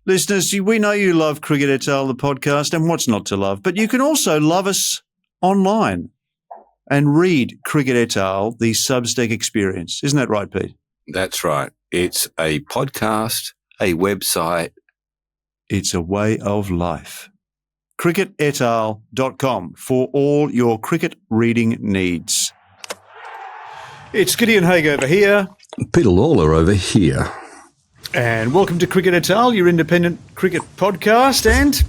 Listeners, we know you love Cricketal, the podcast, and what's not to love, but you can also love us online and read Cricketal, the Substack experience. Isn't that right, Pete? That's right. It's a podcast, a website. It's a way of life. Cricketal.com for all your cricket reading needs. It's Gideon Haig over here. Peter Lawler over here. And welcome to Cricketal, your independent cricket podcast. And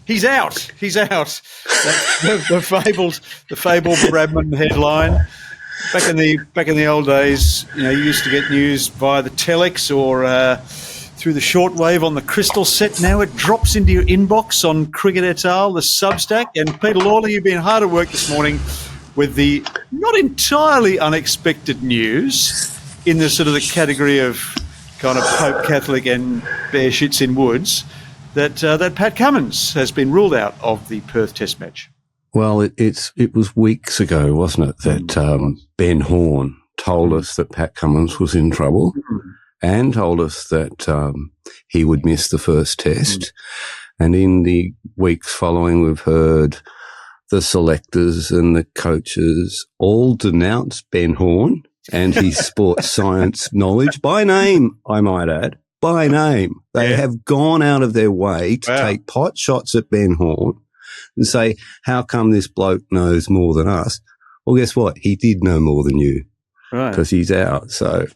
he's out. He's out. The fabled Bradman headline. Back in the old days, you used to get news via the telex or through the shortwave on the Crystal set. Now it drops into your inbox on Cricketal, the Substack. And Peter Lawler, you've been hard at work this morning with the not entirely unexpected news in the sort of the category of kind of Pope Catholic and bear shits in woods, that Pat Cummins has been ruled out of the Perth Test match. Well, it was weeks ago, wasn't it, that Ben Horne told us that Pat Cummins was in trouble and told us that he would miss the first test. And in the weeks following, we've heard the selectors and the coaches all denounce Ben Horne and his sports science knowledge by name, I might add, by name. They have gone out of their way to take pot shots at Ben Horne and say, how come this bloke knows more than us? Well, guess what? He did know more than you because he's out. So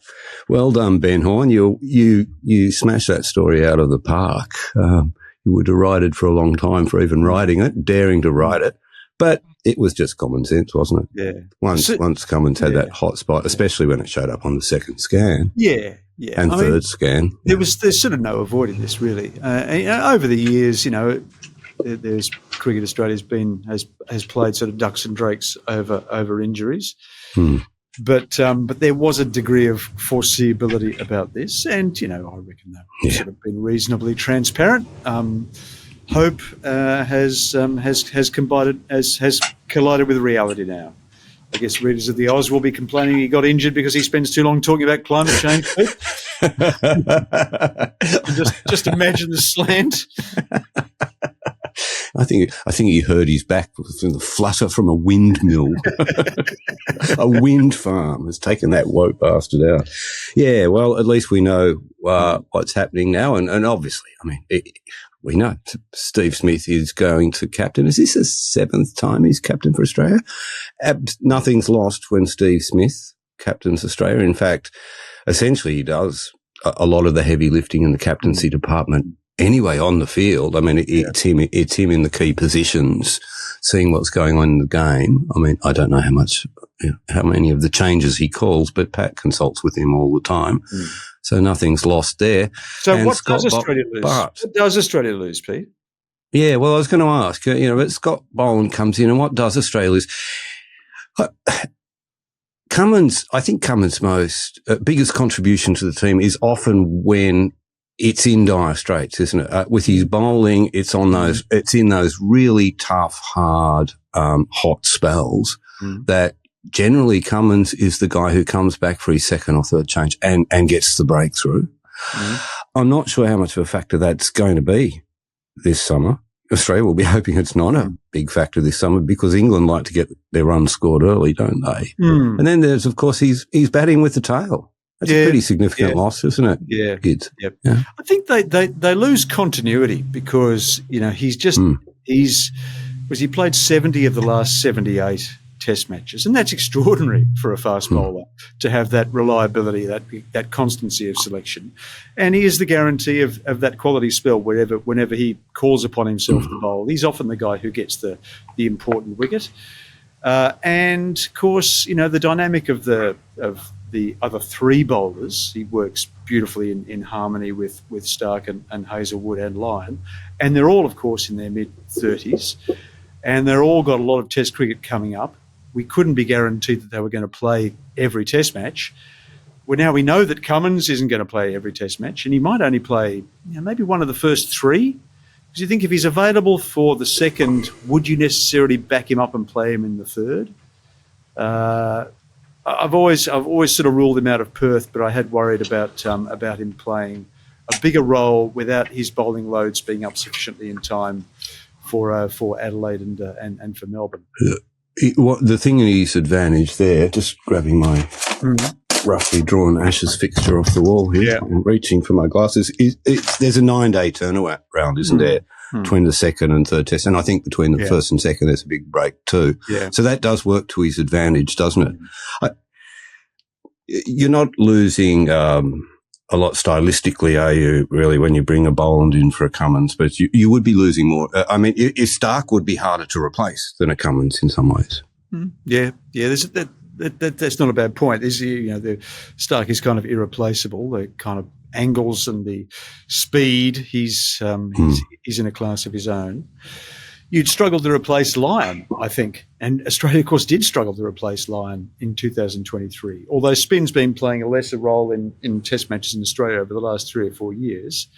well done, Ben Horne. You smashed that story out of the park. You were derided for a long time for even writing it, daring to write it. But it was just common sense, wasn't it? Yeah. Once Cummins had that hot spot, especially when it showed up on the second scan. Yeah. And third scan. There's sort of no avoiding this, really. Over the years, there's Cricket Australia's has played sort of ducks and drakes over injuries. But there was a degree of foreseeability about this, and I reckon that sort of been reasonably transparent. Hope has collided with reality now. I guess readers of the Oz will be complaining he got injured because he spends too long talking about climate change. just imagine the slant. I think he hurt his back from the flutter from a windmill. A wind farm has taken that woke bastard out. Yeah, well, at least we know what's happening now, and obviously, we know Steve Smith is going to captain. Is this the seventh time he's captain for Australia? Nothing's lost when Steve Smith captains Australia. In fact, essentially he does a lot of the heavy lifting in the captaincy department anyway on the field. It's him in the key positions, seeing what's going on in the game. I don't know how many of the changes he calls, but Pat consults with him all the time. So nothing's lost there. So what does Australia lose? What does Australia lose, Pete? Yeah, well, I was going to ask, but Scott Boland comes in, and what does Australia lose? Cummins' most biggest contribution to the team is often when it's in dire straits, isn't it? With his bowling, it's in those really tough, hard, hot spells that generally Cummins is the guy who comes back for his second or third change and gets the breakthrough. I'm not sure how much of a factor that's going to be this summer. Australia will be hoping it's not a big factor this summer because England like to get their runs scored early, don't they? And then there's, of course, he's batting with the tail. That's a pretty significant loss, isn't it? Yeah. Kids? Yep. Yeah. I think they lose continuity because, he played 70 of the last 78 Test matches, and that's extraordinary for a fast bowler to have that reliability, that constancy of selection. And he is the guarantee of that quality spell whenever he calls upon himself to bowl. He's often the guy who gets the important wicket. And of course, the dynamic of the other three bowlers, he works beautifully in harmony with Stark and Hazelwood and Lyon. And they're all, of course, in their mid-30s. And they're all got a lot of Test cricket coming up. We couldn't be guaranteed that they were going to play every Test match. Well, now we know that Cummins isn't going to play every Test match, and he might only play maybe one of the first three. Because you think if he's available for the second, would you necessarily back him up and play him in the third? I've always sort of ruled him out of Perth, but I had worried about him playing a bigger role without his bowling loads being up sufficiently in time for Adelaide and for Melbourne. The thing in his advantage there, just grabbing my roughly drawn Ashes fixture off the wall here and reaching for my glasses, there's a 9-day turnaround, isn't there, between the second and third test? And I think between the first and second there's a big break too. Yeah. So that does work to his advantage, doesn't it? You're not losing a lot stylistically, are you, really, when you bring a Boland in for a Cummins? But you would be losing more. I mean, if Stark would be harder to replace than a Cummins in some ways. Yeah. That's not a bad point. The Stark is kind of irreplaceable. The kind of angles and the speed, he's in a class of his own. You'd struggle to replace Lyon, I think. And Australia, of course, did struggle to replace Lyon in 2023. Although spin's been playing a lesser role in Test matches in Australia over the last 3 or 4 years,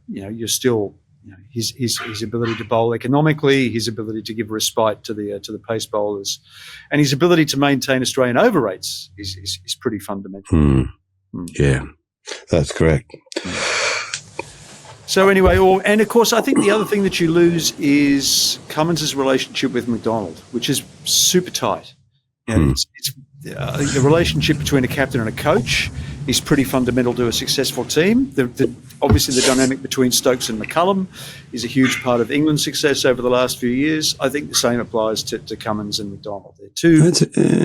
you're still, his ability to bowl economically, his ability to give respite to the pace bowlers, and his ability to maintain Australian over rates is pretty fundamental. Yeah, that's correct. So anyway, and of course, I think the other thing that you lose is Cummins' relationship with McDonald, which is super tight. It's the relationship between a captain and a coach is pretty fundamental to a successful team. Obviously, the dynamic between Stokes and McCullum is a huge part of England's success over the last few years. I think the same applies to Cummins and McDonald. They're two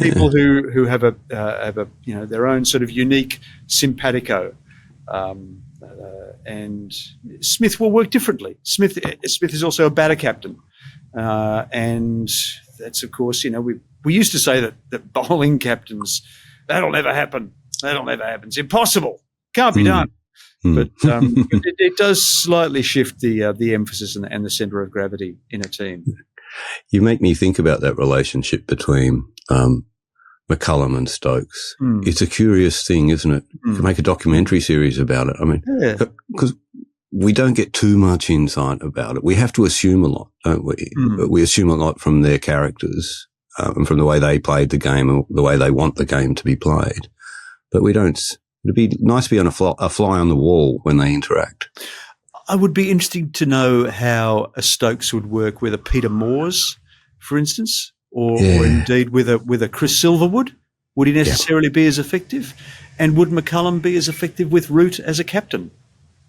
people who have their own sort of unique simpatico. And Smith will work differently. Smith is also a batter captain, and that's, of course, we used to say that bowling captains, that'll never happen. It's impossible. Can't be done. But it does slightly shift the emphasis and the centre of gravity in a team. You make me think about that relationship between McCullum and Stokes. It's a curious thing, isn't it? You can make a documentary series about it. I mean, because we don't get too much insight about it. We have to assume a lot, don't we? We assume a lot from their characters and from the way they played the game and the way they want the game to be played. But we don't. It'd be nice to be on a fly on the wall when they interact. I would be interested to know how a Stokes would work with a Peter Moores, for instance. Or indeed with a Chris Silverwood. Would he necessarily be as effective? And would McCullum be as effective with Root as a captain,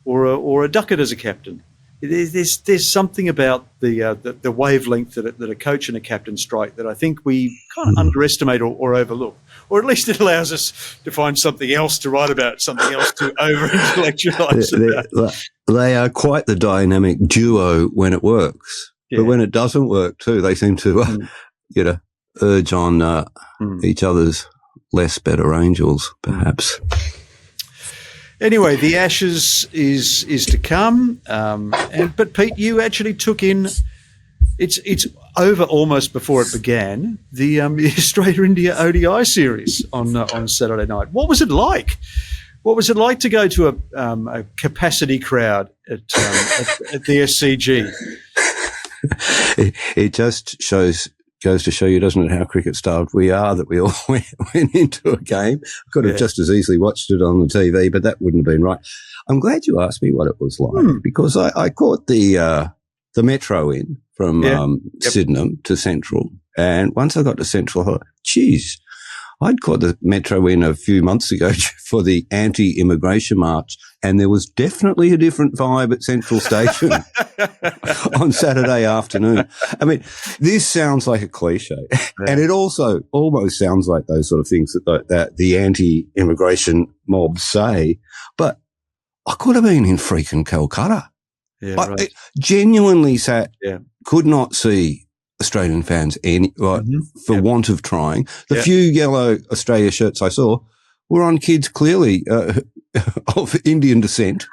or a Duckett as a captain? There's something about the wavelength that a coach and a captain strike that I think we kind of underestimate or overlook, or at least it allows us to find something else to write about, something else to over-intellectualise about. They are quite the dynamic duo when it works, but when it doesn't work too, they seem to urge on each other's less better angels, perhaps. Anyway, the Ashes is to come, but Pete, you actually took in. It's over almost before it began. The Australia-India ODI series on Saturday night. What was it like? What was it like to go to a capacity crowd at the SCG? It just goes to show you, doesn't it, how cricket starved we are, that we all went into a game. I could have just as easily watched it on the TV, but that wouldn't have been right. I'm glad you asked me what it was like, because I caught the metro in from Sydenham to Central, and once I got to Central, I thought, geez, I'd caught the metro in a few months ago for the anti-immigration march, and there was definitely a different vibe at Central Station on Saturday afternoon. I mean, this sounds like a cliche, and it also almost sounds like those sort of things that the anti-immigration mobs say, but I could have been in freaking Calcutta. I genuinely could not see Australian fans for want of trying. The few yellow Australia shirts I saw were on kids clearly of Indian descent.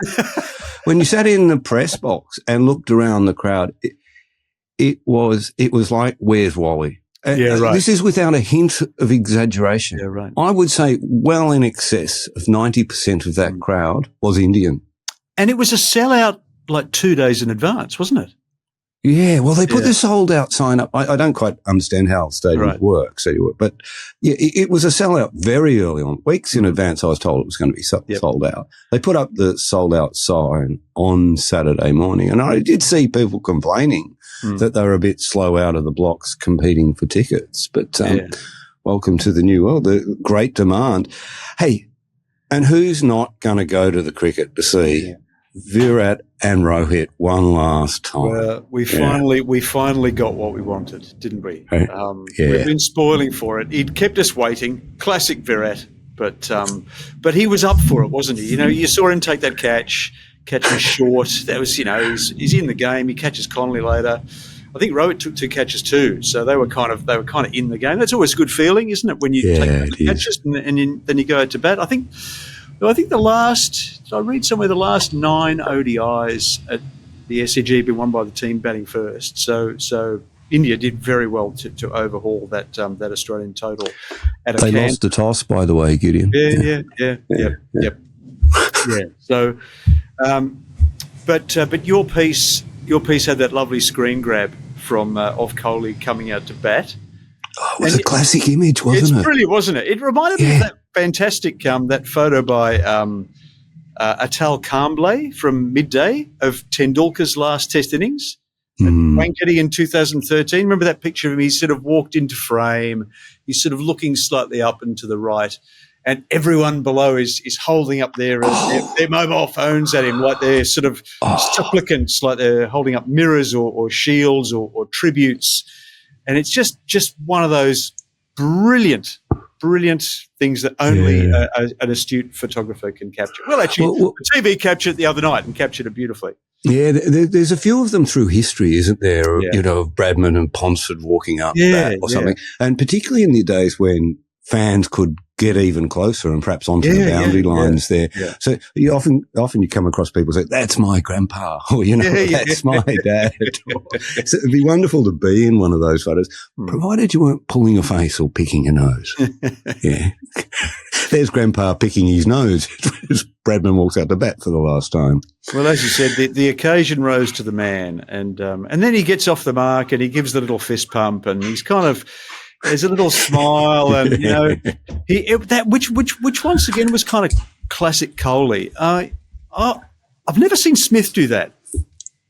When you sat in the press box and looked around the crowd, it was like, where's Wally? This is without a hint of exaggeration. I would say well in excess of 90% of that crowd was Indian. And it was a sellout like 2 days in advance, wasn't it? Yeah, well, they put the sold-out sign up. I don't quite understand how stadiums work, but yeah, it was a sellout very early on. Weeks in advance, I was told it was going to be sold out. They put up the sold-out sign on Saturday morning, and I did see people complaining that they were a bit slow out of the blocks competing for tickets. But welcome to the new world, the great demand. Hey, and who's not going to go to the cricket to see Virat and Rohit one last time? Well, we finally got what we wanted, didn't we? We've been spoiling for it. He'd kept us waiting. Classic Virat, but he was up for it, wasn't he? You saw him take that catch him short. That was, he's in the game. He catches Connolly later. I think Rohit took 2 catches too, so they were kind of in the game. That's always a good feeling, isn't it? When you take 2 catches and then you go to bat. I think the last, I read somewhere, the last 9 ODIs at the SCG have been won by the team batting first. So India did very well to overhaul that Australian total. They lost the toss, by the way, Gideon. Yep. So, but your piece had that lovely screen grab from of Kohli coming out to bat. Oh, it was a classic image, wasn't it? It's brilliant, wasn't it? It reminded me of that fantastic that photo by Atal Kamble from midday of Tendulkar's last Test innings at Wankhede in 2013. Remember that picture of him? He sort of walked into frame. He's sort of looking slightly up and to the right, and everyone below is holding up their mobile phones at him like they're sort of supplicants, like they're holding up mirrors or shields or tributes. And it's just one of those brilliant things that only an astute photographer can capture. Well, actually, the TV captured it the other night and captured it beautifully. Yeah, there's a few of them through history, isn't there? Yeah. Of Bradman and Ponsford walking up that or something. And particularly in the days when fans could get even closer and perhaps onto the boundary lines there. Yeah. So you often you come across people say, "That's my grandpa," or "That's my dad." So it'd be wonderful to be in one of those photos, provided you weren't pulling a face or picking a nose. There's grandpa picking his nose as Bradman walks out to bat for the last time. Well, as you said, the occasion rose to the man, and then he gets off the mark and he gives the little fist pump, and he's kind of. There's a little smile, and which once again was kind of classic Kohli. I've never seen Smith do that,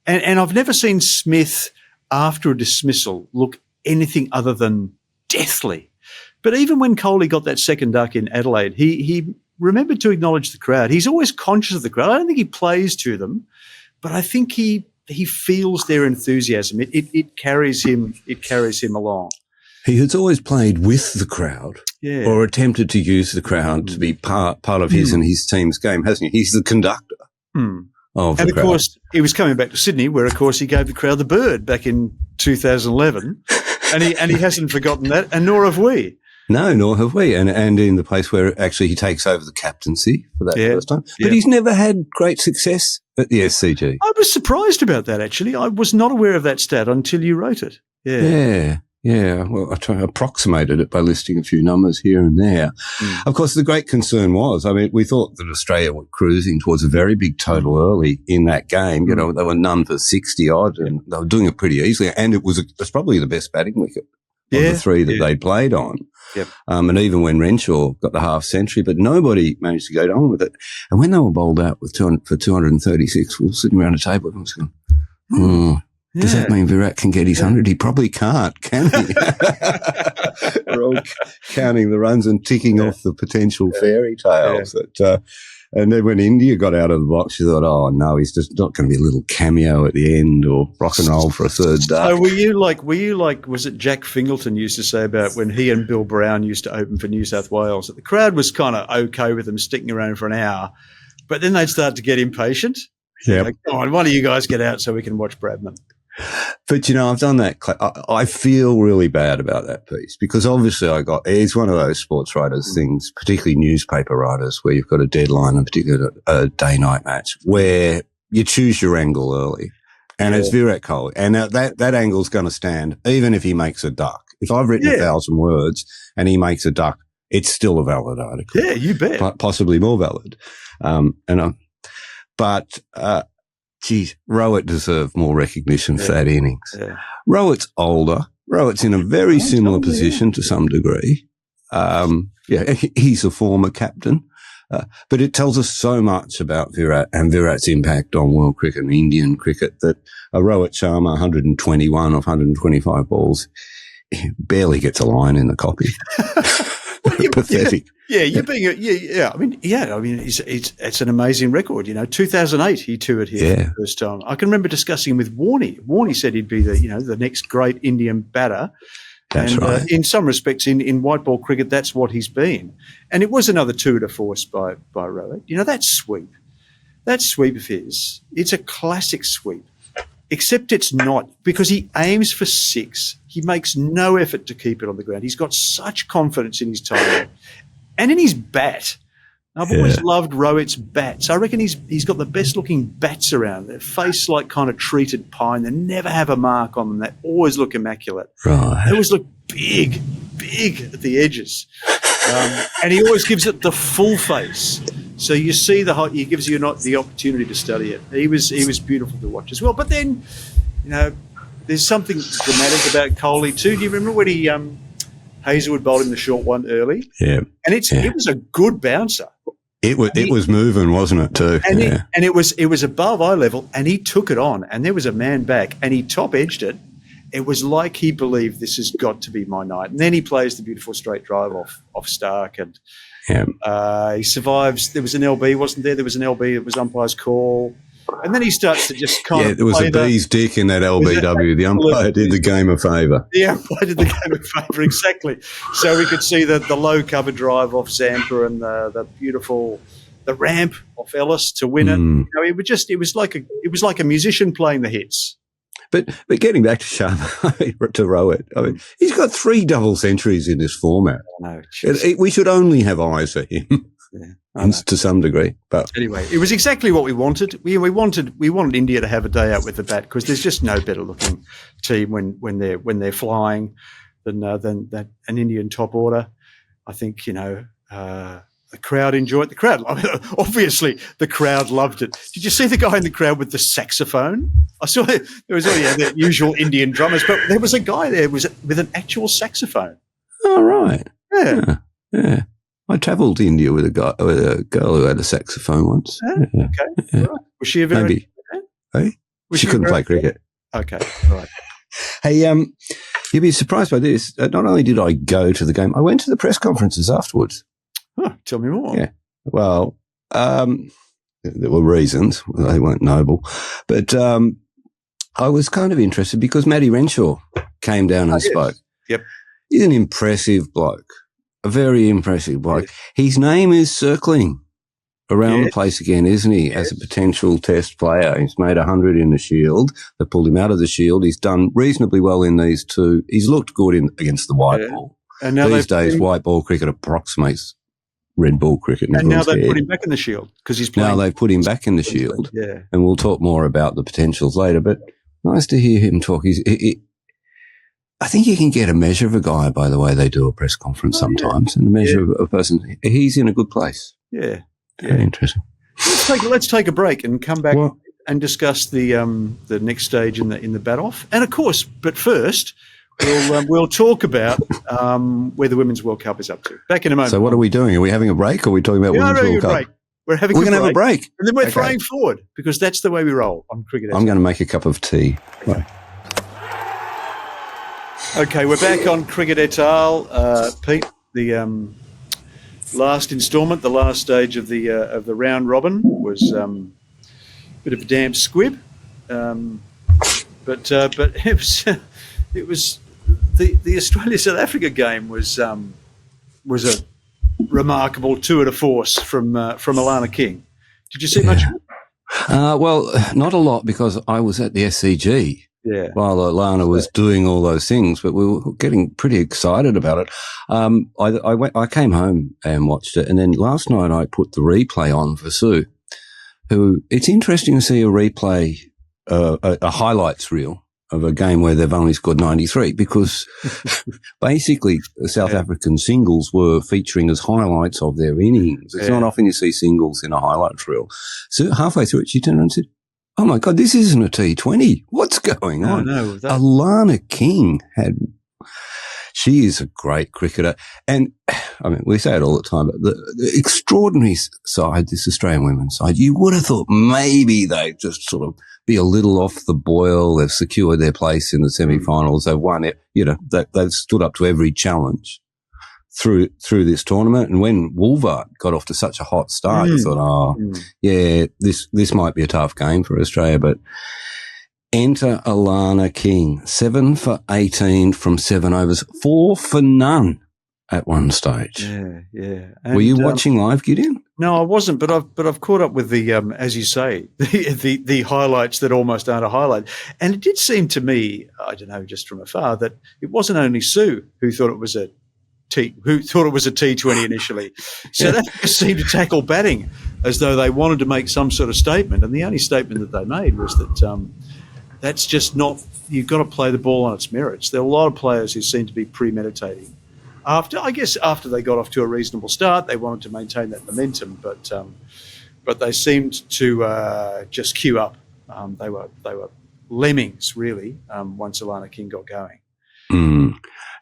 and I've never seen Smith after a dismissal look anything other than deathly. But even when Kohli got that second duck in Adelaide, he remembered to acknowledge the crowd. He's always conscious of the crowd. I don't think he plays to them, but I think he feels their enthusiasm. It carries him. It carries him along. He has always played with the crowd or attempted to use the crowd to be part of his and his team's game, hasn't he? He's the conductor of the crowd. And, of course, he was coming back to Sydney where, of course, he gave the crowd the bird back in 2011 and he hasn't forgotten that, and nor have we. No, nor have we. And in the place where actually he takes over the captaincy for that first time. But he's never had great success at the SCG. I was surprised about that, actually. I was not aware of that stat until you wrote it. Yeah, well, I approximated it by listing a few numbers here and there. Of course, the great concern was, we thought that Australia were cruising towards a very big total early in that game. They were none for 60 odd, and they were doing it pretty easily. And it's probably the best batting wicket of the 3 that they played on. Yep. And even when Renshaw got the half century, but nobody managed to go on with it. And when they were bowled out for 236, we were sitting around a table and was going, does that mean Virat can get his 100? He probably can't, can he? We're all counting the runs and ticking off the potential fairy tales. And then when India got out of the box, you thought, oh, no, he's just not going to be a little cameo at the end or rock and roll for a third duck. So were you like, was it Jack Fingleton used to say about when he and Bill Brown used to open for New South Wales, that the crowd was kind of okay with them sticking around for an hour, but then they'd start to get impatient. Yeah. Like, come on, why don't you guys get out so we can watch Bradman? But, I've done that. I feel really bad about that piece because obviously it's one of those sports writers things, particularly newspaper writers, where you've got a deadline, in particular a day-night match, where you choose your angle early. And it's Virat Kohli. And that angle's going to stand even if he makes a duck. If I've written 1,000 words and he makes a duck, it's still a valid article. Yeah, you bet. Possibly more valid. geez, Rohit deserved more recognition for that innings. Yeah. Rohit's older. Rohit's in a very similar position to some degree. He's a former captain. But it tells us so much about Virat and Virat's impact on world cricket and Indian cricket that a Rohit Sharma, 121 off 125 balls, barely gets a line in the copy. Pathetic. You're being I mean, it's an amazing record. 2008 he toured here for the first time. I can remember discussing with Warnie. Warnie said he'd be the next great Indian batter. That's right. In some respects, in white ball cricket, that's what he's been. And it was another tour de force by Rohit. That sweep of his, it's a classic sweep, except it's not, because he aims for 6. He makes no effort to keep it on the ground. He's got such confidence in his timing and in his bat. I've always loved Rohit's bats. I reckon he's got the best looking bats around. Their face like kind of treated pine. They never have a mark on them. They always look immaculate. Right. They always look big at the edges. And he always gives it the full face. So you see he gives you not the opportunity to study it. He was beautiful to watch as well. But then, there's something dramatic about Kohli too. Do you remember when he Hazelwood bowled him the short one early? Yeah. And it was a good bouncer. It was moving, wasn't it, too? And it was above eye level, and he took it on, and there was a man back, and he top-edged it. It was like he believed this has got to be my night. And then he plays the beautiful straight drive off Stark, and he survives. There was an LB, wasn't there? There was an LB. It was umpire's call. And then he starts to just kind of there was a bee's dick in that LBW. The umpire did the game a favour. The umpire did the game a favour, exactly. So we could see the low cover drive off Zampa and the beautiful ramp off Ellis to win it. It was like a musician playing the hits. But getting back to Sharma, to Rohit, I mean, he's got 3 double centuries in this format. No, we should only have eyes for him. To some degree, but anyway, it was exactly what we wanted. We wanted India to have a day out with the bat, because there's just no better looking team when they're flying than that an Indian top order. I think the crowd enjoyed. The crowd, obviously, the crowd loved it. Did you see the guy in the crowd with the saxophone? I saw there was the usual Indian drummers, but there was a guy there with an actual saxophone. Oh right, yeah. I travelled to India with a girl who had a saxophone once. Okay. Right. Was she a very Hey? She couldn't play cricket. Okay, right. Hey, you'd be surprised by this. Not only did I go to the game, I went to the press conferences afterwards. Oh, tell me more. Yeah. Well, there were reasons. They weren't noble. But I was kind of interested because Matty Renshaw came down and spoke. Yep. He's an impressive bloke. A very impressive bloke. His name is circling around the place again, isn't he, as a potential test player? He's made 100 in the Shield. They pulled him out of the Shield. He's done reasonably well in these 2. He's looked good against the white ball. And now these days, white ball cricket approximates red ball cricket. And now they've put him back in the Shield because he's playing. Now they've put him back in the Shield. Yeah. And we'll talk more about the potentials later. But nice to hear him talk. I think you can get a measure of a guy by the way they do a press conference sometimes, and a measure of a person. He's in a good place. Yeah. Very interesting. Let's take a break and come back and discuss the next stage in the bat off, and of course, but first we'll talk about where the Women's World Cup is up to. Back in a moment. So what are we doing? Are we having a break, or are we talking about Women's World Cup? Break. We're going to have a break, and then we're throwing forward because that's the way we roll on Cricketal. I'm going to make a cup of tea. Right. Okay, we're back on Cricketal. Pete, the last instalment, the last stage of the round robin was a bit of a damn squib, but it was the Australia South Africa game was a remarkable tour de force from Alana King. Did you see much? Well, not a lot because I was at the SCG. Yeah. While Alana was doing all those things, but we were getting pretty excited about it. I came home and watched it, and then last night I put the replay on for Sue, who it's interesting to see a replay, a highlights reel of a game where they've only scored 93 because basically the South African singles were featuring as highlights of their innings. It's not often you see singles in a highlights reel. So halfway through it, she turned around and said, oh my God, this isn't a T20. What's going on? No, Alana King she is a great cricketer. And I mean, we say it all the time, but the extraordinary side, this Australian women's side, you would have thought maybe they just sort of be a little off the boil. They've secured their place in the semi-finals. They've won it. They've stood up to every challenge through this tournament. And when Woolvard got off to such a hot start, you thought, yeah, this might be a tough game for Australia, but enter Alana King, 7 for 18 from 7 overs, 4 for none at one stage. Yeah. And, were you watching live, Gideon? No, I wasn't, but I've caught up with the as you say, the highlights that almost aren't a highlight. And it did seem to me, I don't know, just from afar, that it wasn't only Sue who thought it was a T20 initially. So that just seemed to tackle batting as though they wanted to make some sort of statement. And the only statement that they made was that that's just not, you've got to play the ball on its merits. There are a lot of players who seem to be premeditating. After they got off to a reasonable start, they wanted to maintain that momentum, but they seemed to just queue up. They were lemmings, really, once Alana King got going.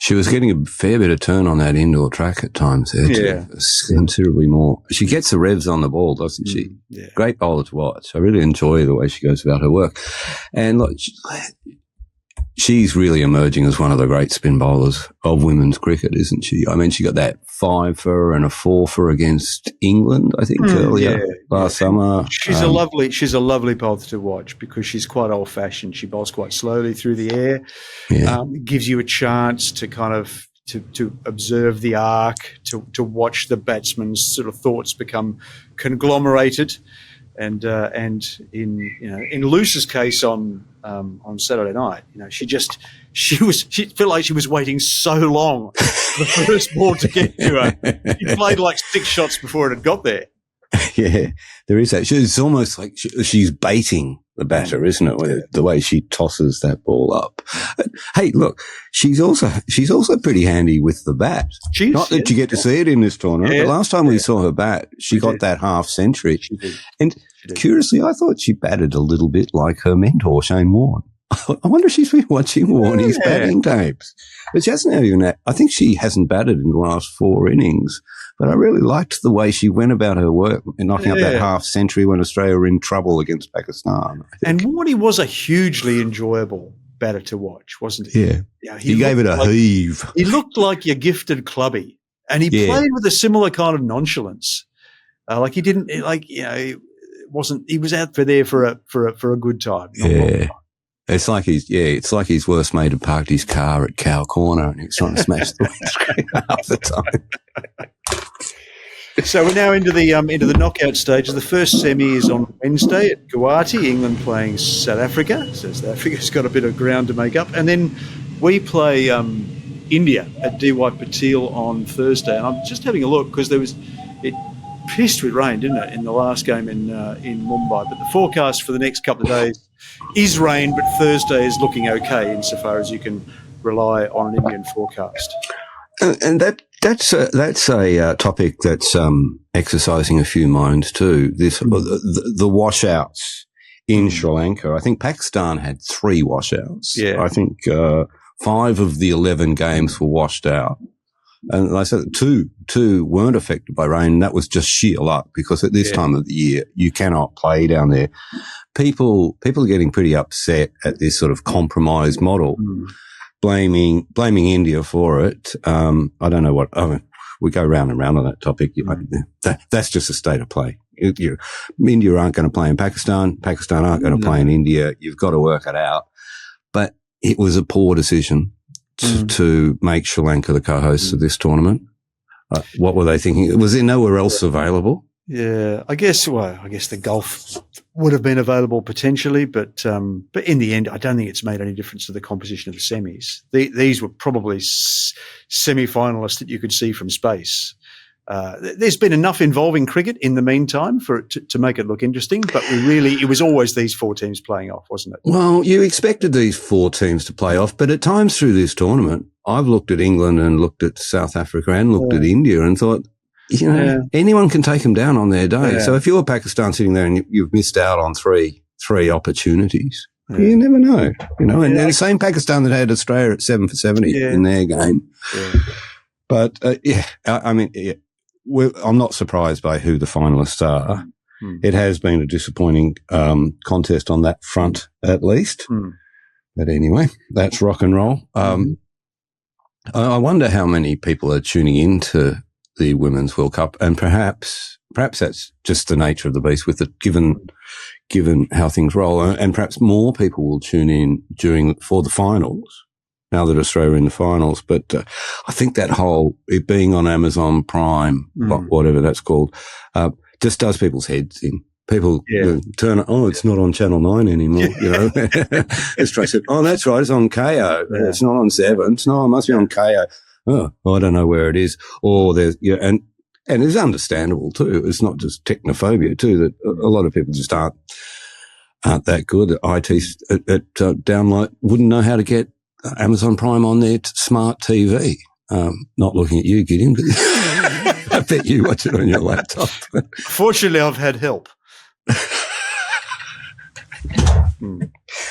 She was getting a fair bit of turn on that indoor track at times there too. Considerably more. She gets the revs on the ball, doesn't she? Yeah. Great bowler to watch. I really enjoy the way she goes about her work. And look, she's really emerging as one of the great spin bowlers of women's cricket, isn't she? I mean, she got that 5-for and a 4-for against England, I think, earlier last summer. She's a lovely bowler to watch because she's quite old fashioned. She bowls quite slowly through the air. Gives you a chance to kind of to observe the arc, to watch the batsman's sort of thoughts become conglomerated. And in Luce's case on Saturday night, she felt like she was waiting so long for the first ball to get to her. She played like 6 shots before it had got there. Yeah, there is that. It's almost like she's baiting the batter, isn't it? With the way she tosses that ball up. Hey, look, she's also pretty handy with the bat. Not that you get to see it in this tournament. The last time we saw her bat, she got that half century. And curiously, I thought she batted a little bit like her mentor, Shane Warne. I wonder if she's been watching Warnie's batting tapes. But she hasn't even. I think she hasn't batted in the last 4 innings. But I really liked the way she went about her work in knocking up that half century when Australia were in trouble against Pakistan. And Warnie was a hugely enjoyable batter to watch, wasn't he? Yeah. He gave it a heave. He looked like your gifted clubby, and he played with a similar kind of nonchalance. He didn't it wasn't. He was out there for a good time. It's like his worst mate had parked his car at Cow Corner and he was trying to smash the windscreen half the time. So we're now into the knockout stage. The first semi is on Wednesday at Guwahati, England playing South Africa. So South Africa's got a bit of ground to make up. And then we play India at D.Y. Patil on Thursday. And I'm just having a look because it pissed with rain, didn't it, in the last game in Mumbai. But the forecast for the next couple of days is rain, but Thursday is looking okay insofar as you can rely on an Indian forecast. And that's a topic that's exercising a few minds too. The washouts in Sri Lanka. I think Pakistan had 3 washouts. Yeah. I think 5 of the 11 games were washed out. And like I said, two weren't affected by rain. That was just sheer luck because at this time of the year, you cannot play down there. People are getting pretty upset at this sort of compromise model, blaming India for it. I don't know we go round and round on that topic. That's just a state of play. India aren't going to play in Pakistan. Pakistan aren't going to play in India. You've got to work it out. But it was a poor decision to make Sri Lanka the co-host of this tournament. What were they thinking? Was there nowhere else available? Yeah, I guess the Gulf would have been available potentially, but in the end, I don't think it's made any difference to the composition of the semis. These were probably semi-finalists that you could see from space. There's been enough involving cricket in the meantime for it to make it look interesting, but it was always these 4 teams playing off, wasn't it? Well, you expected these 4 teams to play off, but at times through this tournament, I've looked at England and looked at South Africa and looked at India and thought, anyone can take them down on their day. Yeah. So if you're Pakistan sitting there and you've missed out on 3 3 opportunities. Yeah. You never know, and the same Pakistan that had Australia at 7 for 70 in their game. Yeah. But, I'm not surprised by who the finalists are. It has been a disappointing contest on that front, at least. But anyway, that's rock and roll. I wonder how many people are tuning into the Women's World Cup, and perhaps that's just the nature of the beast with it, given how things roll, and perhaps more people will tune in for the finals now that Australia are in the finals. But I think that whole it being on Amazon Prime, whatever that's called, just does people's heads in. People turn, it's not on Channel 9 anymore, Australia said, that's right, it's on KO. It's not on 7. No, it must be on KO. Oh, I don't know where it is. Or there's, and it's understandable too. It's not just technophobia too, that a lot of people just aren't that good at IT, download, wouldn't know how to get Amazon Prime on their smart TV. Not looking at you, Gideon, but I bet you watch it on your laptop. Fortunately, I've had help.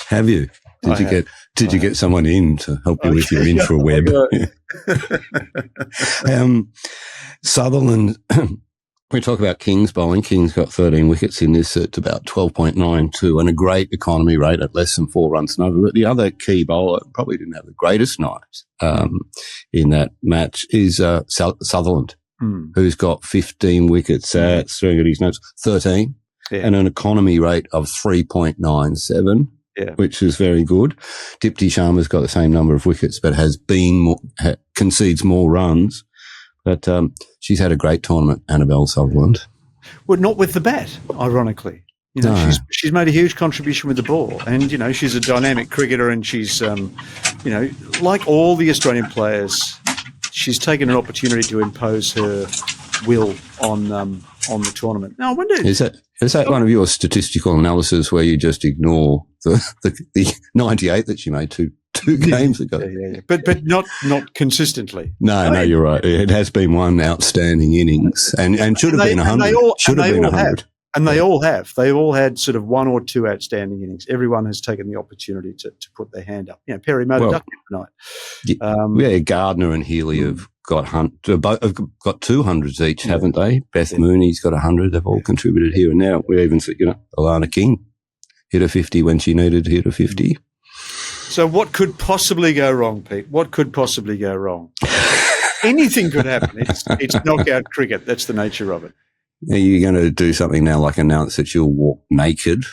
Have you? Did you get someone in to help you with your infraweb? Sutherland, we talk about King's bowling. King's got 13 wickets in this at about 12.92 and a great economy rate at less than 4 runs and over. But the other key bowler probably didn't have the greatest night in that match is Sutherland, who's got 15 wickets. Staring at his notes, 13. Yeah. And an economy rate of 3.97, which is very good. Dipti Sharma's got the same number of wickets, but concedes more runs. But she's had a great tournament, Annabelle Sutherland. Well, not with the bat, ironically. She's made a huge contribution with the ball, and she's a dynamic cricketer, and she's like all the Australian players, she's taken an opportunity to impose her will on the tournament. Now, I wonder, is that one of your statistical analysis where you just ignore the 98 that she made two games ago? Yeah. But not consistently. No, you're right. It has been one outstanding innings, and should have been 100. Should have been 100. And they all have. They all had sort of 1 or 2 outstanding innings. Everyone has taken the opportunity to put their hand up. Perry made a duck tonight. Gardner and Healy have got 200s each, haven't they? Beth Mooney's got 100. They've all contributed here and now. We even see, Alana King hit a 50 when she needed to hit a 50. So what could possibly go wrong, Pete? What could possibly go wrong? Anything could happen. It's knockout cricket. That's the nature of it. Are you going to do something now, like announce that you'll walk naked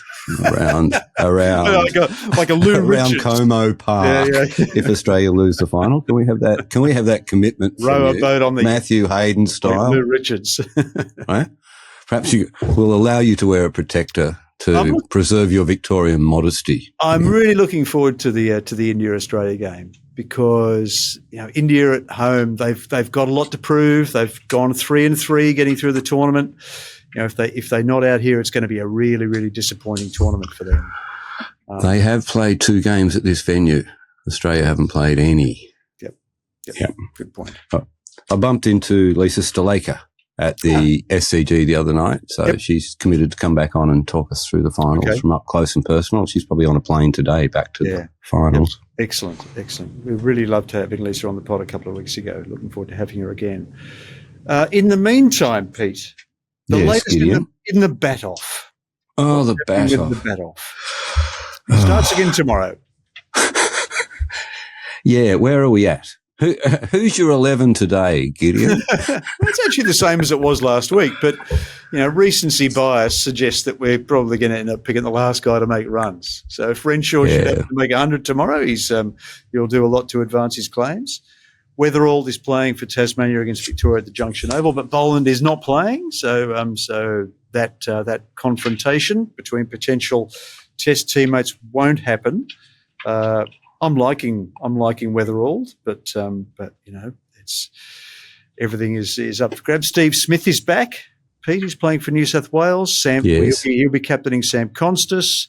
around like a Lou around Richards. Como Park if Australia lose the final? Can we have that? Can we have that commitment? Row a boat on the Matthew Hayden style, like Lou Richards. Right? Perhaps we'll allow you to wear a protector to preserve your Victorian modesty. I'm really looking forward to the India Australia game, because India at home, they've got a lot to prove. They've gone 3-3 getting through the tournament. If they're not out here, it's going to be a really, really disappointing tournament for them. They have played 2 games at this venue. Australia haven't played any. Yep. Good point. I bumped into Lisa Sthalekar at the SCG the other night, so she's committed to come back on and talk us through the finals from up close and personal. She's probably on a plane today back to the finals. Yep. Excellent. We really loved having Lisa on the pod a couple of weeks ago. Looking forward to having her again. In the meantime, Pete, the latest in the bat-off. Oh, the bat-off. The bat-off. It starts again tomorrow. Where are we at? Who's your 11 today, Gideon? It's actually the same as it was last week, but recency bias suggests that we're probably going to end up picking the last guy to make runs. So if Renshaw should have to make 100 tomorrow, he'll do a lot to advance his claims. Weatherald is playing for Tasmania against Victoria at the Junction Oval, but Boland is not playing. So that confrontation between potential Test teammates won't happen. I'm liking Weatherald, but it's everything is up for grabs. Steve Smith is back. Pete is playing for New South Wales. Sam, he'll be captaining Sam Constas,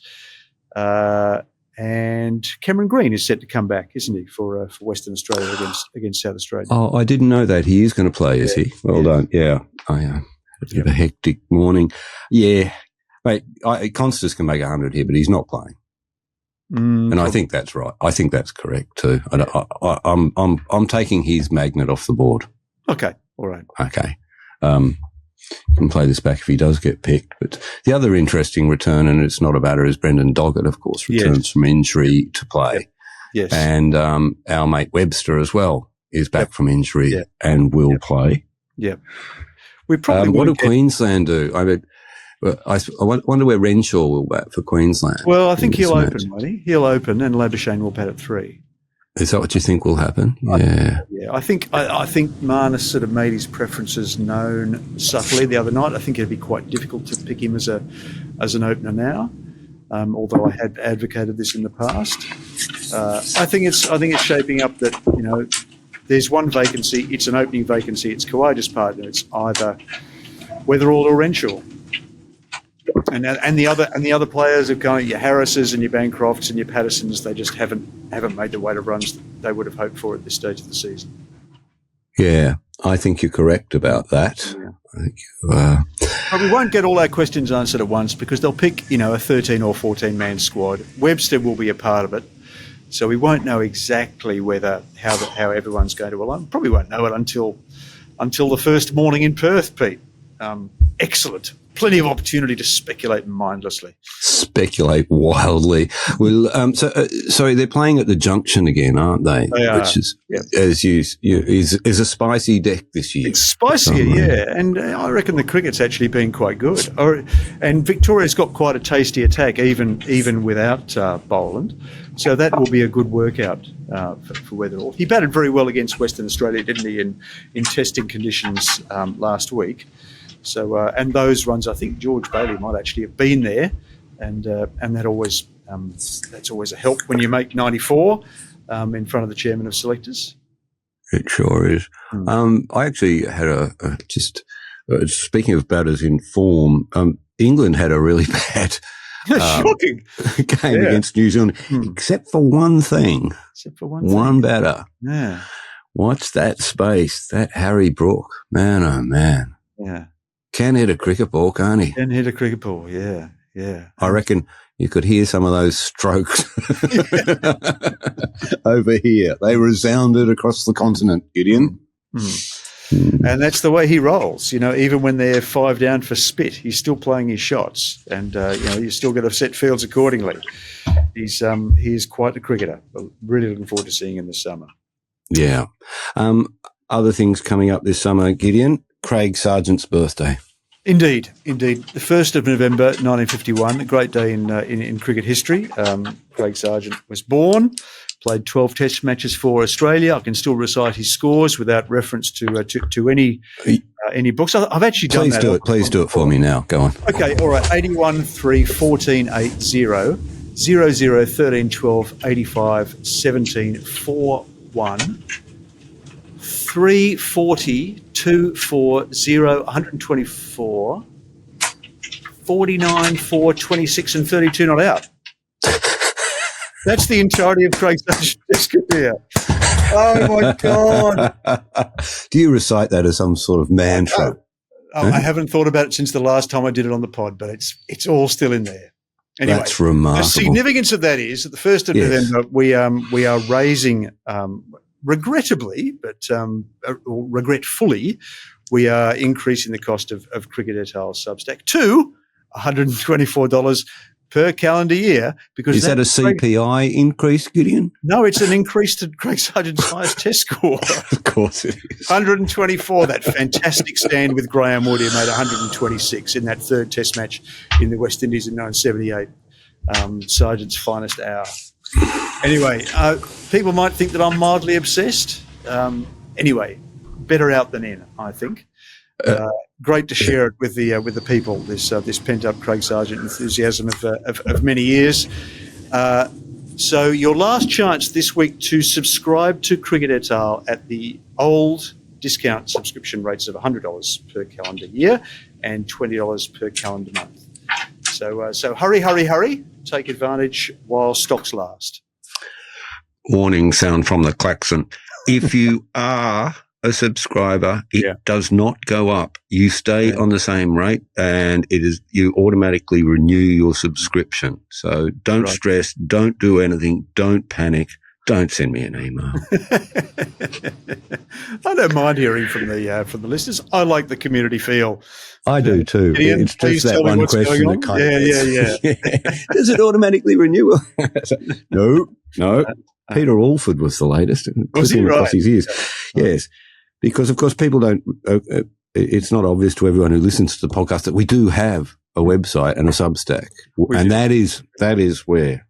and Cameron Green is set to come back, isn't he, for Western Australia against South Australia? Oh, I didn't know that. He is going to play, is he? Well done. Yeah. A bit of a hectic morning. Yeah. Mate, Constance can make 100 here, but he's not playing. And I think that's right. I think that's correct too. I'm taking his magnet off the board. Okay, all right. Okay. You can play this back if he does get picked. But the other interesting return, and it's not a batter, is Brendan Doggett, of course, returns from injury to play. Yes. And our mate Webster as well is back from injury and will play. Yeah. We probably what do Queensland do? I wonder where Renshaw will bat for Queensland. Well, I think he'll open, won't he? He'll open and Labuschagne will bat at 3. Is that what you think will happen? Yeah. I think Marnus sort of made his preferences known subtly the other night. I think it'd be quite difficult to pick him as an opener now, although I had advocated this in the past. I think it's shaping up that, you know, there's one vacancy. It's an opening vacancy. It's Kawaja's partner. It's either Weatherall or Renshaw. And the other players have kind of your Harrises and your Bancrofts and your Pattersons. They just haven't made the weight of runs that they would have hoped for at this stage of the season. Yeah, I think you're correct about that. Yeah. I think you, but we won't get all our questions answered at once because they'll pick, you know, a 13 or 14 man squad. Webster will be a part of it, so we won't know exactly how everyone's going to align. Probably won't know it until the first morning in Perth, Pete. Excellent. Plenty of opportunity to speculate mindlessly. Speculate wildly. Well, so they're playing at the Junction again, aren't they? They are. Which is, is a spicy deck this year. It's spicier, yeah. And I reckon the cricket's actually been quite good. And Victoria's got quite a tasty attack, even without Boland. So that will be a good workout for Weatherall. He batted very well against Western Australia, didn't he, in testing conditions last week. So and those runs, I think George Bailey might actually have been there, and that always that's always a help when you make 94 in front of the chairman of selectors. It sure is. I actually had speaking of batters in form, England had a really bad shocking game against New Zealand, except for one thing. One batter. Yeah. What's that space? That Harry Brook. Man, oh man. Yeah. Can hit a cricket ball, can't he? Can hit a cricket ball, yeah. I reckon you could hear some of those strokes over here. They resounded across the continent, Gideon. And that's the way he rolls. You know, even when they're 5 down for spit, he's still playing his shots, and you still got to set fields accordingly. He is quite a cricketer. Really looking forward to seeing him this summer. Yeah. Other things coming up this summer, Gideon. Craig Sargent's birthday. Indeed. The 1st of November, 1951, a great day in cricket history. Craig Sargent was born, played 12 Test matches for Australia. I can still recite his scores without reference to any books. I've actually done that. Please do it for me now. Go on. Okay, all right. 81, 3, 14, 8, 0, 0, 0, 13, 12, 85, 17, 4, 1, 3, 40, 2, 4, 0, 124, 49, 4, 26 and 32 not out. That's the entirety of Craig Sargent's career. Oh, my God. Do you recite that as some sort of mantra? I haven't thought about it since the last time I did it on the pod, but it's all still in there. Anyway, that's remarkable. The significance of that is that the 1st of November we are raising regrettably, but regretfully, we are increasing the cost of Cricketal Substack to $124 per calendar year. Because is that a CPI increase, Gideon? No, it's an increase to Craig Sargent's highest test score. Of course it is. 124. That fantastic stand with Graham Wood, he made 126 in that 3rd Test match in the West Indies in 1978. Sargent's finest hour. Anyway, people might think that I'm mildly obsessed. Anyway, better out than in, I think. Great to share it with the people. This pent up Craig Sargent enthusiasm of many years. So your last chance this week to subscribe to Cricketal at the old discount subscription rates of $100 per calendar year and $20 per calendar month. So hurry! Take advantage while stocks last. Warning sound from the klaxon. If you are a subscriber, it does not go up. You stay on the same rate, and you automatically renew your subscription. So don't stress, don't do anything, don't panic. Don't send me an email. I don't mind hearing from the listeners. I like the community feel. I do too. Gideon, it's just that one question that kind of Does it automatically renew? No. Peter Alford was the latest. Was he right? His ears. Yes, because of course people don't. It's not obvious to everyone who listens to the podcast that we do have a website and a Substack, and that is where.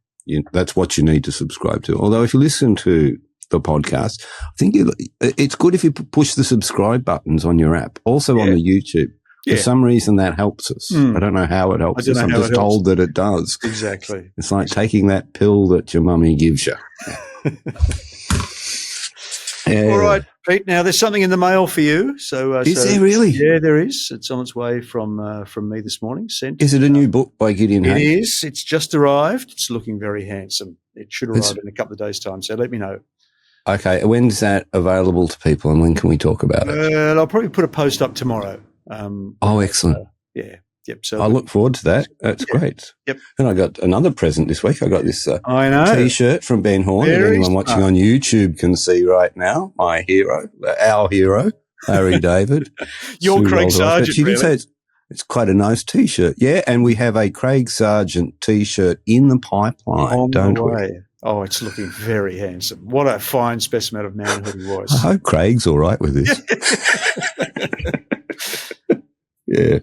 That's what you need to subscribe to. Although if you listen to the podcast, I think it's good if you push the subscribe buttons on your app. Also on the YouTube. For some reason, that helps us. I don't know how it helps us. I'm just told that it does. Exactly. It's like taking that pill that your mummy gives you. All right, Pete. Now there's something in the mail for you. So is there really? Yeah, there is. It's on its way from me this morning. Sent. Is it a new book by Gideon? It is. It's just arrived. It's looking very handsome. It should arrive in a couple of days' time. So let me know. Okay. When's that available to people, and when can we talk about it? I'll probably put a post up tomorrow. Excellent. Yep. So I look forward to that. That's great. Yep. And I got another present this week. I got this I know. T-shirt from Ben Horn. That anyone watching on YouTube can see right now. My hero, our hero, Larry David. Your Craig Sargent. She did say it's quite a nice T-shirt. Yeah, and we have a Craig Sargent T-shirt in the pipeline, don't we? Oh, it's looking very handsome. What a fine specimen of manhood he was. I hope Craig's all right with this. Yeah.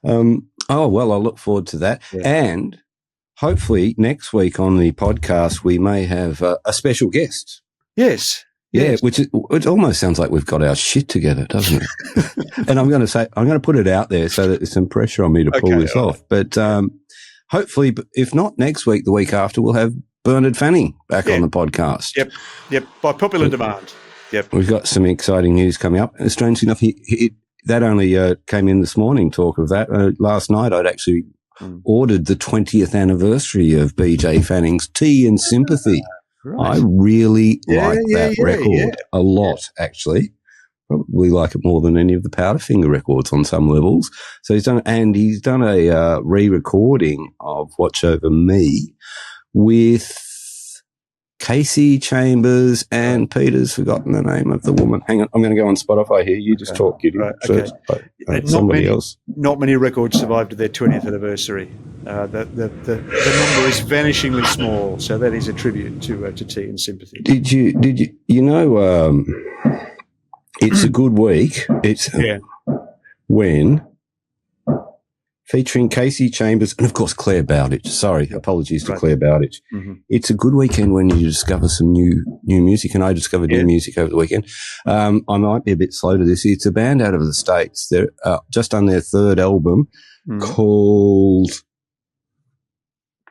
Well, I look forward to that. Yeah. And hopefully next week on the podcast, we may have a special guest. Yes. Yeah, which almost sounds like we've got our shit together, doesn't it? And I'm going to put it out there so that there's some pressure on me to pull this off. But hopefully, if not next week, the week after, we'll have Bernard Fanning back on the podcast. Yep. By popular demand. Yep. We've got some exciting news coming up. And strangely enough, that only came in this morning, talk of that. Last night, I'd actually ordered the 20th anniversary of BJ Fanning's Tea and Sympathy. Right. I really like that record a lot, actually. Probably like it more than any of the Powderfinger records on some levels. So he's done a re-recording of Watch Over Me with Casey Chambers and Peter's forgotten the name of the woman. Hang on, I'm going to go on Spotify here. You just talk, Gideon. Right, okay. Somebody else. Not many records survived their 20th anniversary. The number is vanishingly small, so that is a tribute to Tea and Sympathy. Did you? It's a good week. It's when. Featuring Casey Chambers and, of course, Claire Bowditch. Sorry, apologies to Claire Bowditch. Mm-hmm. It's a good weekend when you discover some new music, and I discovered new music over the weekend. I might be a bit slow to this. It's a band out of the States. They're just on their third album called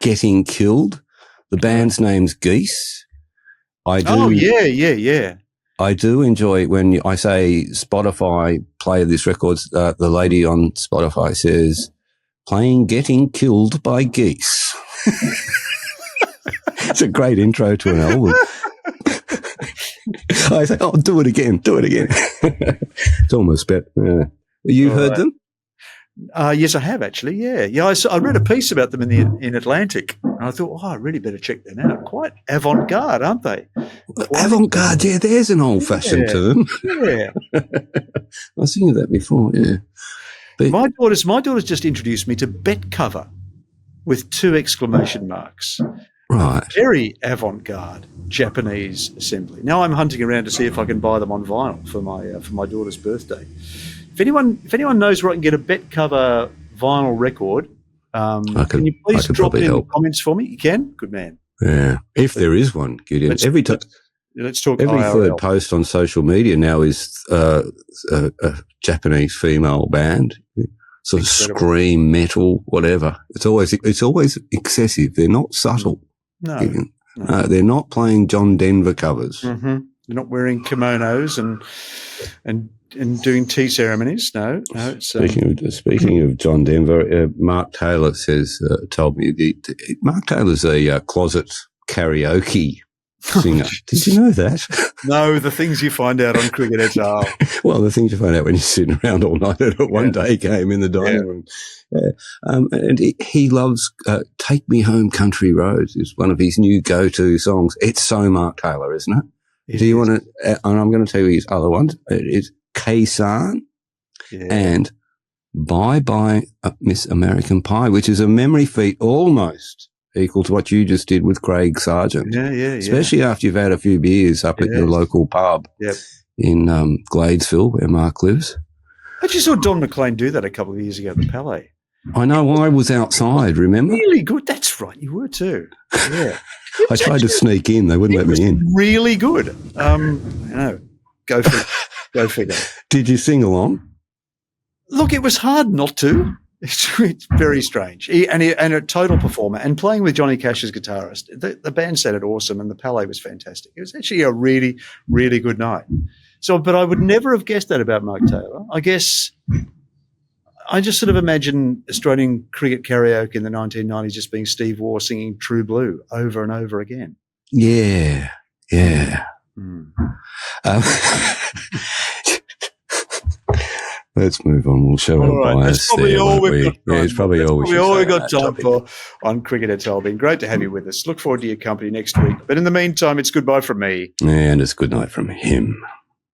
Getting Killed. The band's name's Geese. I do enjoy when I say Spotify play this record. The lady on Spotify says, playing Getting Killed by Geese. It's a great intro to an album. I say, do it again. It's almost better. You've heard them? Yes, I have actually. Yeah. I read a piece about them in Atlantic, and I thought, I really better check them out. Quite avant-garde, aren't they? Avant-garde, yeah. There's an old-fashioned term. Yeah. I was thinking of that before. Yeah. But my daughter's just introduced me to Betcover with 2 exclamation marks. Right. Very avant-garde Japanese assembly. Now I'm hunting around to see if I can buy them on vinyl for my daughter's birthday. If anyone knows where I can get a Betcover vinyl record, can you please drop it in the comments for me? You can? Good man. Yeah. If there is one, Gideon. Let's talk Every IRL. third post on social media now is a Japanese female band. Sort of scream metal, whatever. It's always excessive. They're not subtle. No. They're not playing John Denver covers. Mm-hmm. They're not wearing kimonos and doing tea ceremonies. No. It's, speaking of John Denver, Mark Taylor told me Mark Taylor's a closet karaoke singer. Did you know that? No, the things you find out on Cricketal. Well, the things you find out when you're sitting around all night at a one-day game in the dining room. Yeah. And he loves Take Me Home Country Roads is one of his new go-to songs. It's so Mark Taylor, isn't it? Do you want to, and I'm going to tell you his other ones. It is K-San and Bye Bye Miss American Pie, which is a memory feat almost equal to what you just did with Craig Sargent. Yeah. Especially after you've had a few beers up at your local pub in Gladesville, where Mark lives. I just saw Don McLean do that a couple of years ago at the Palais. I know, I was outside, remember? Really good. That's right, you were too. Yeah. I tried to sneak in. They wouldn't let me in. Really good. Go figure. Did you sing along? Look, it was hard not to. It's very strange. And a total performer. And playing with Johnny Cash as guitarist, the band sounded awesome and the Palais was fantastic. It was actually a really, really good night. But I would never have guessed that about Mark Taylor. I guess I just sort of imagine Australian cricket karaoke in the 1990s just being Steve Waugh singing True Blue over and over again. Yeah. Let's move on. We'll show our bias there, won't we? It's probably all we've got time for on Cricketal. Been great to have you with us. Look forward to your company next week. But in the meantime, it's goodbye from me. And it's good night from him.